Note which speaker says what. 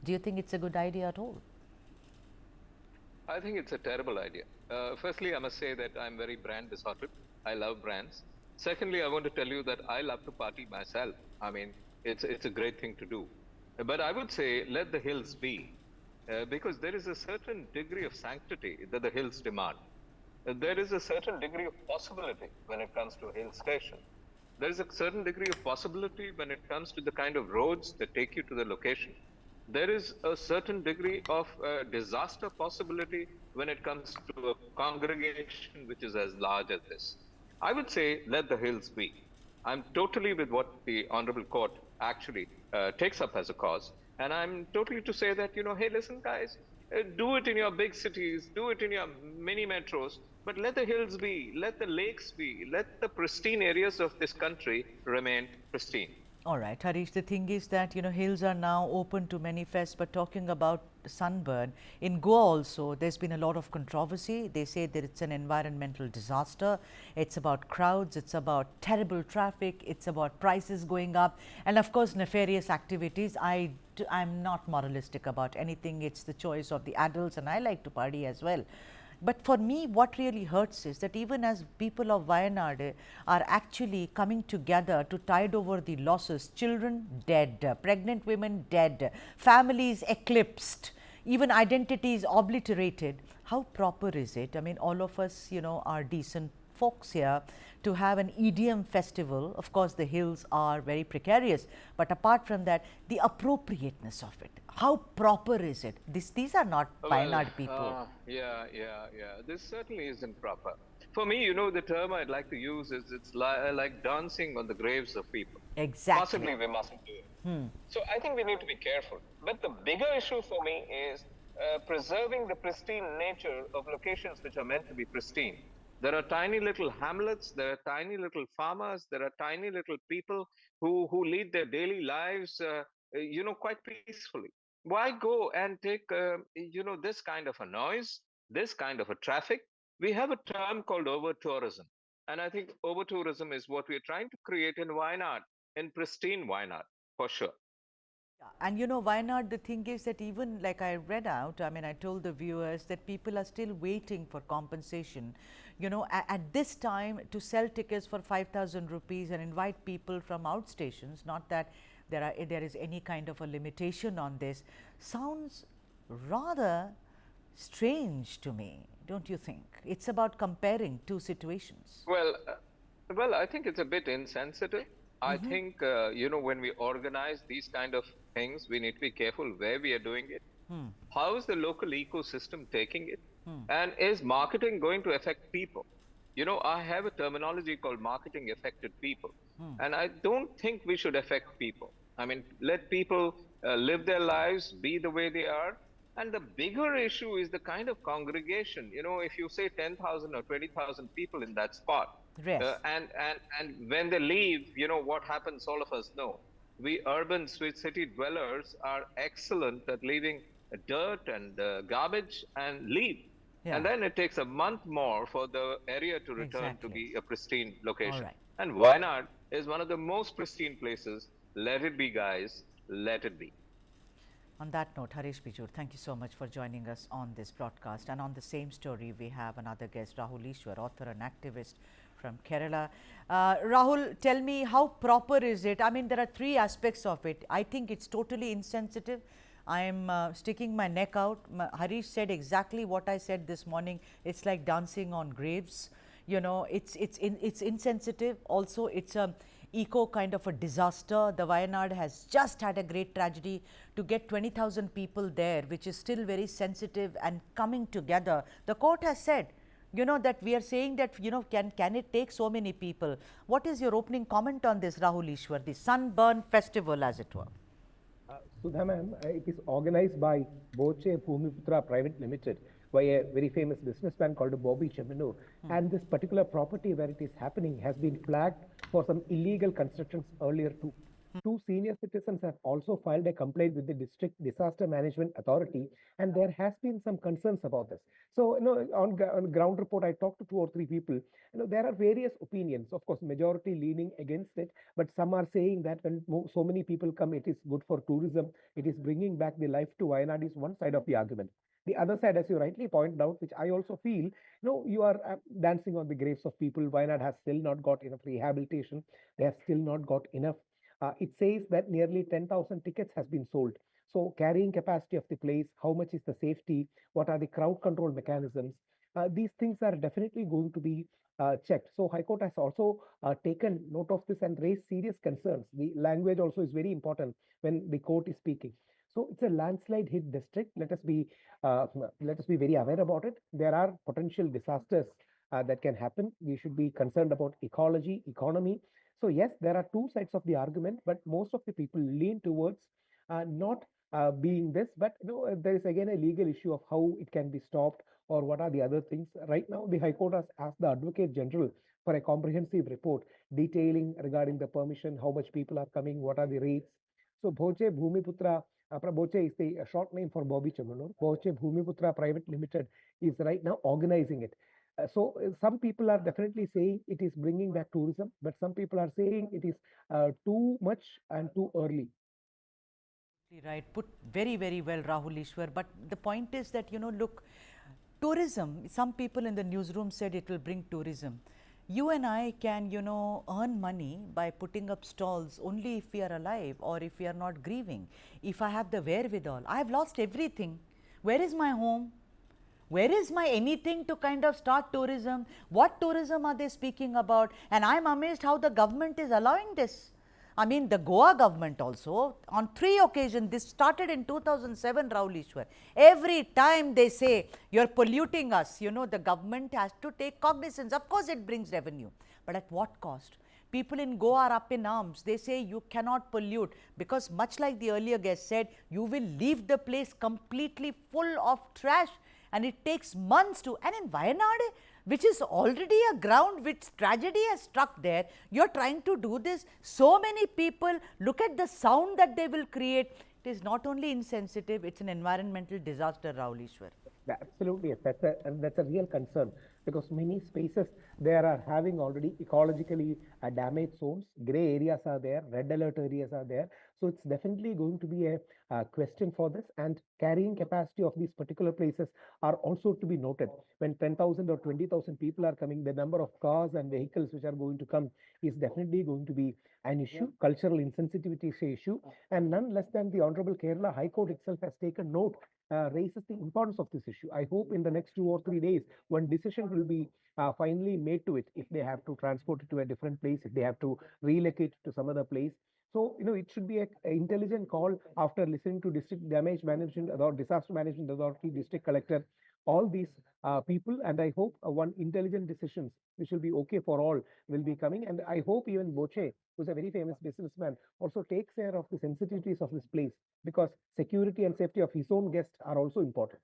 Speaker 1: Do you think it's a good idea at all?
Speaker 2: I think it's a terrible idea. Firstly, I must say that I'm very brand besotted. I love brands. Secondly, I want to tell you that I love to party myself. I mean, it's a great thing to do. But I would say let the hills be, because there is a certain degree of sanctity that the hills demand. There is a certain degree of possibility when it comes to a hill station. There is a certain degree of possibility when it comes to the kind of roads that take you to the location. There is a certain degree of disaster possibility when it comes to a congregation which is as large as this. I would say let the hills be. I'm totally with what the Honorable Court actually takes up as a cause. And I'm totally to say that, hey, listen, guys, do it in your big cities, do it in your mini metros, but let the hills be, let the lakes be, let the pristine areas of this country remain pristine.
Speaker 1: All right, Harish, the thing is that, hills are now open to manifest, but talking about sunburn, in Goa also, there's been a lot of controversy. They say that it's an environmental disaster. It's about crowds, it's about terrible traffic, it's about prices going up, and of course, nefarious activities. I'm not moralistic about anything. It's the choice of the adults, and I like to party as well. But for me, what really hurts is that even as people of Wayanad are actually coming together to tide over the losses, children dead, pregnant women dead, families eclipsed, even identities obliterated, how proper is it? I mean, all of us, are decent folks here to have an EDM festival. Of course, the hills are very precarious, but apart from that, the appropriateness of it. How proper is it? These are not Wayanad people.
Speaker 2: Yeah. This certainly isn't proper. For me, the term I'd like to use is it's like dancing on the graves of people.
Speaker 1: Exactly.
Speaker 2: Possibly we mustn't do it. So I think we need to be careful. But the bigger issue for me is preserving the pristine nature of locations which are meant to be pristine. There are tiny little hamlets, there are tiny little farmers, there are tiny little people who lead their daily lives, quite peacefully. Why go and take, this kind of a noise, this kind of a traffic? We have a term called over-tourism. And I think over-tourism is what we're trying to create in Wayanad, in pristine Wayanad, for sure.
Speaker 1: Yeah. And Wayanad, the thing is that even like I read out, I mean, I told the viewers that people are still waiting for compensation, at this time to sell tickets for 5,000 rupees and invite people from outstations, not that there is any kind of a limitation on this, sounds rather strange to me, don't you think? It's about comparing two situations.
Speaker 2: Well, I think it's a bit insensitive. I think, when we organize these kind of things, we need to be careful where we are doing it. How is the local ecosystem taking it? And is marketing going to affect people? I have a terminology called marketing affected people. And I don't think we should affect people. I mean, let people live their lives, be the way they are. And the bigger issue is the kind of congregation. If you say 10,000 or 20,000 people in that spot,
Speaker 1: Yes.
Speaker 2: and when they leave, what happens? All of us know. We urban city dwellers are excellent at leaving dirt and garbage and leave. And
Speaker 1: Yeah,
Speaker 2: then it takes a month more for the area to return to
Speaker 1: exactly.
Speaker 2: be a pristine
Speaker 1: All
Speaker 2: location.
Speaker 1: right.
Speaker 2: And Wayanad is one of the most pristine places. Let it be, guys. Let it be.
Speaker 1: On that note, Harish Bijur, thank you so much for joining us on this broadcast. And on the same story, we have another guest, Rahul Ishwar, author and activist from Kerala. Rahul, tell me, how proper is it? I mean, there are three aspects of it. I think it's totally insensitive. I am sticking my neck out. Harish said exactly what I said this morning. It's like dancing on graves. It's insensitive. Also, it's a eco kind of a disaster. The Wayanad has just had a great tragedy. To get 20,000 people there, which is still very sensitive and coming together. The court has said, that we are saying that, can it take so many people? What is your opening comment on this, Rahul Ishwar, the Sunburn Festival, as it were?
Speaker 3: Sudha ma'am, it is organized by Boche Bhumiputra Private Limited by a very famous businessman called Bobby Chemino. And this particular property where it is happening has been flagged for some illegal constructions earlier too. Two senior citizens have also filed a complaint with the district disaster management authority, and there has been some concerns about this. So, on ground report, I talked to two or three people. There are various opinions. Of course, majority leaning against it, but some are saying that when so many people come, it is good for tourism. It is bringing back the life to Wayanad is one side of the argument. The other side, as you rightly pointed out, which I also feel, you are dancing on the graves of people. Wayanad has still not got enough rehabilitation. They have still not got enough. It says that nearly 10,000 tickets has been sold. So carrying capacity of the place, how much is the safety, what are the crowd control mechanisms? These things are definitely going to be checked. So High Court has also taken note of this and raised serious concerns. The language also is very important when the court is speaking. So it's a landslide hit district. Uh, let us be very aware about it. There are potential disasters that can happen. We should be concerned about ecology, economy. So yes, there are two sides of the argument, but most of the people lean towards not being this. But there is again a legal issue of how it can be stopped or what are the other things. Right now, the High Court has asked the Advocate General for a comprehensive report detailing regarding the permission, how much people are coming, what are the rates. So Bhoche Bhumiputra, Bhoche is the short name for Bobby Chamanur. Bhoche Bhumiputra Private Limited is right now organizing it. Some people are definitely saying it is bringing back tourism, but some people are saying it is too much and too early.
Speaker 1: Right, put very, very well, Rahul Ishwar. But the point is that, look, tourism, some people in the newsroom said it will bring tourism. You and I can, earn money by putting up stalls only if we are alive or if we are not grieving. If I have the wherewithal, I have lost everything. Where is my home? Where is my anything to kind of start tourism? What tourism are they speaking about? And I'm amazed how the government is allowing this. I mean, the Goa government also, on 3 occasions, this started in 2007, Rahul Ishwar. Every time they say, you're polluting us, the government has to take cognizance. Of course, it brings revenue, but at what cost? People in Goa are up in arms. They say you cannot pollute because, much like the earlier guest said, you will leave the place completely full of trash, and it takes months to. And in Wayanad, which is already a ground which tragedy has struck there, you're trying to do this. So many people, look at the sound that they will create. It is not only insensitive, it's an environmental disaster, Rahul Ishwar.
Speaker 3: Absolutely, yes. That's a real concern because many spaces there are having already ecologically damaged zones. Gray areas are there, red alert areas are there. So it's definitely going to be a question for this. And carrying capacity of these particular places are also to be noted. When 10,000 or 20,000 people are coming, the number of cars and vehicles which are going to come is definitely going to be an issue. Cultural insensitivity is an issue, and none less than the Honorable Kerala High Court itself has taken note, raises the importance of this issue. I hope in the next 2 or 3 days, one decision will be finally made to it if they have to transport it to a different place, if they have to relocate it to some other place. So, it should be a intelligent call after listening to district damage management or disaster management authority, district collector, all these people. And I hope one intelligent decisions, which will be okay for all, will be coming. And I hope even Boche, who's a very famous businessman, also takes care of the sensitivities of this place because security and safety of his own guests are also important.